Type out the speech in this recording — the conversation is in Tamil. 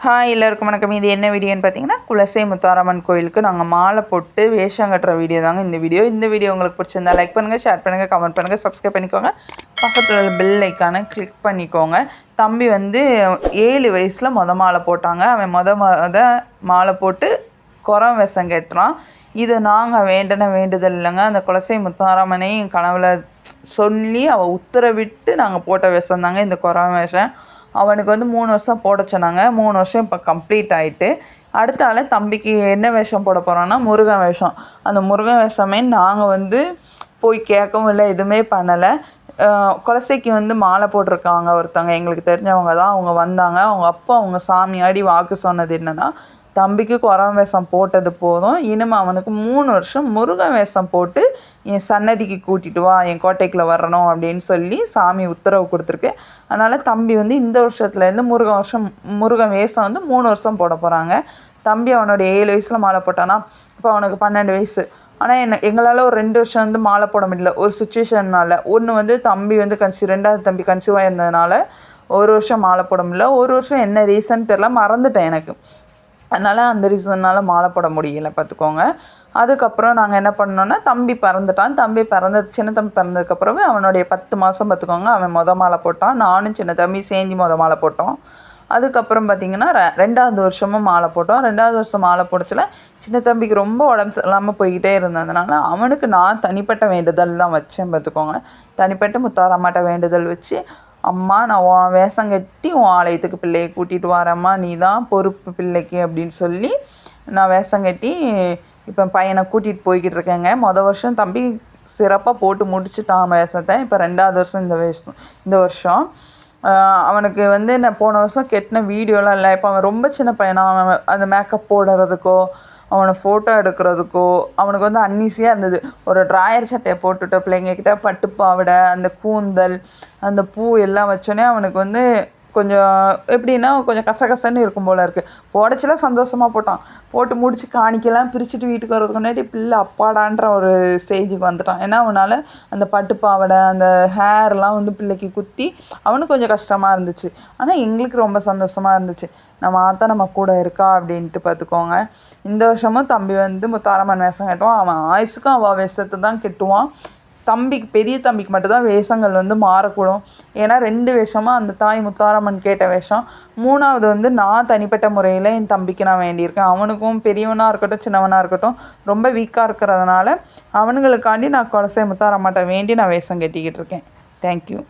எல்லாருக்கும் வணக்கம். இது என்ன வீடியோன்னு பார்த்தீங்கன்னா, குலசை முத்தாரம்மன் கோயிலுக்கு நாங்கள் மாலை போட்டு வேஷம் கட்டுற வீடியோ தாங்க இந்த வீடியோ. இந்த வீடியோ உங்களுக்கு பிடிச்சிருந்தா லைக் பண்ணுங்கள், ஷேர் பண்ணுங்கள், கமெண்ட் பண்ணுங்கள், சப்ஸ்கிரைப் பண்ணிக்கோங்க. பக்கத்தில் உள்ள பெல் ஐக்கானை கிளிக் பண்ணிக்கோங்க. தம்பி வந்து 7 வயசில் மாலை போட்டாங்க. அவன் மாலை போட்டு குரம் வேஷம் கட்டுறான். இதை நாங்கள் வேண்டுதல் இல்லைங்க. அந்த குலசை முத்தாரம்மனை என் கனவுல சொல்லி அவள் உத்தரவிட்டு நாங்கள் போட்ட வேஷம் தாங்க இந்த குரம் வேஷம். அவனுக்கு வந்து 3 வருஷம் போட சொன்னாங்க. 3 வருஷம் இப்போ கம்ப்ளீட் ஆகிட்டு, அடுத்த ஆள் தம்பிக்கு என்ன வேஷம் போட போகிறோன்னா முருகன் வேஷம். அந்த முருகன் வேஷமே நாங்கள் வந்து போய் கேட்கவும் இல்லை, எதுவுமே பண்ணலை. குலசைக்கு வந்து மாலை போட்டிருக்காங்க ஒருத்தவங்க, எங்களுக்கு தெரிஞ்சவங்க தான். அவங்க வந்தாங்க. அவங்க அப்பா அவங்க சாமியாடி வாக்கு சொன்னது என்னென்னா, தம்பிக்கு குரம் வேஷம் போட்டது போதும், இனிமே அவனுக்கு 3 வருஷம் முருகன் வேஷம் போட்டு என் சன்னதிக்கு கூட்டிகிட்டு வா, என் கோட்டைக்குள்ளே வரணும் அப்படின்னு சொல்லி சாமி உத்தரவு கொடுத்துருக்கு. அதனால் தம்பி வந்து இந்த வருஷத்துலேருந்து முருகன் வேஷம் வந்து 3 வருஷம் போட போகிறாங்க. தம்பி அவனுடைய 7 வயசில் மாலை போட்டானா, இப்போ அவனுக்கு 12 வயசு. ஆனால் எங்களால் ஒரு 2 வருஷம் வந்து மாலை போட முடியல, ஒரு சுச்சுவேஷன்னால். ஒன்று வந்து தம்பி வந்து ரெண்டாவது தம்பி கன்சீவாக இருந்ததுனால 1 வருஷம் மாலை போட முடியல. 1 வருஷம் என்ன ரீசன் தெரில, மறந்துட்டேன் எனக்கு. அதனால் அந்த ரீசன்னால் மாலை போட முடியலை, பார்த்துக்கோங்க. அதுக்கப்புறம் நாங்கள் என்ன பண்ணோன்னா, தம்பி பிறந்துட்டான். சின்ன தம்பி பிறந்ததுக்கப்புறமே அவனுடைய 10 மாதம் பார்த்துக்கோங்க, அவன் மாலை போட்டான். நானும் சின்ன தம்பி சேர்ந்து மாலை போட்டோம். அதுக்கப்புறம் பார்த்திங்கன்னா 2வது வருஷமும் மாலை போட்டோம். 2வது வருஷம் மாலை போடச்சில் சின்ன தம்பிக்கு ரொம்ப உடம்பு சரியில்லாமல் போய்கிட்டே இருந்ததுனால அவனுக்கு நான் தனிப்பட்ட வேண்டுதல் தான் வச்சேன், பார்த்துக்கோங்க. தனிப்பட்ட முத்தாரம்மாட்ட வேண்டுதல் வச்சு, அம்மா நான் உன் வேஷம் கட்டி உன் ஆலயத்துக்கு பிள்ளையை கூட்டிகிட்டு வரேம்மா, நீ தான் பொறுப்பு பிள்ளைக்கு அப்படின்னு சொல்லி நான் வேஷம் கட்டி இப்போ பையனை கூட்டிகிட்டு போய்கிட்டு இருக்கேங்க. வருஷம் தம்பி சிறப்பாக போட்டு முடிச்சுட்டான் வேஷத்தை. இப்போ 2வது வருஷம் இந்த வருஷம் அவனுக்கு வந்து நான் போன வருஷம் கெட்டின வீடியோலாம் இல்லை. இப்போ அவன் ரொம்ப சின்ன பையனாக அவன் அந்த மேக்கப் போடுறதுக்கோ அவனை ஃபோட்டோ எடுக்கிறதுக்கோ அவனுக்கு வந்து அன்ஈஸியாக இருந்தது. ஒரு ட்ராயர் சட்டையை போட்டுவிட்ட பிள்ளைங்கக்கிட்ட பட்டுப்பாவடை, அந்த கூந்தல், அந்த பூ எல்லாம் வச்சோன்னே அவனுக்கு வந்து கொஞ்சம் எப்படின்னா கொஞ்சம் கசகசன்னு இருக்கும் போல் இருக்குது. போடச்சிலாம் சந்தோஷமாக போட்டு முடிச்சு காணிக்கலாம் பிரிச்சுட்டு வீட்டுக்கு வரதுக்கு முன்னாடி பிள்ளை அப்பாடான்ற ஒரு ஸ்டேஜுக்கு வந்துட்டான். ஏன்னா அவனால் அந்த பட்டுப்பாவடை அந்த ஹேர்லாம் வந்து பிள்ளைக்கு குத்தி அவனுக்கு கொஞ்சம் கஷ்டமாக இருந்துச்சு. ஆனால் எங்களுக்கு ரொம்ப சந்தோஷமாக இருந்துச்சு, நம்ம ஆத்தா நம்ம கூட இருக்கா அப்படின்ட்டு, பார்த்துக்கோங்க. இந்த வருஷமும் தம்பி வந்து முத்தாரம்மன் வேஷம் கட்டுவான். அவன் ஆயுசுக்கும் அவள் வேஷத்தை தான் கட்டுவான். பெரிய தம்பிக்கு மட்டும்தான் வேஷங்கள் வந்து மாறக்கூடும். ஏன்னா 2 வேஷமாக அந்த தாய் முத்தாரம்மன் கேட்ட வேஷம். 3வது வந்து நான் தனிப்பட்ட முறையில் என் தம்பிக்கு நான் வேண்டியிருக்கேன். அவனுக்கும் பெரியவனாக இருக்கட்டும் சின்னவனாக இருக்கட்டும் ரொம்ப வீக்காக இருக்கிறதுனால அவனுங்களுக்காண்டி நான் குலசை முத்தாரம்மாட்ட வேண்டி நான் வேஷம் கட்டிக்கிட்டு இருக்கேன். தேங்க்யூ.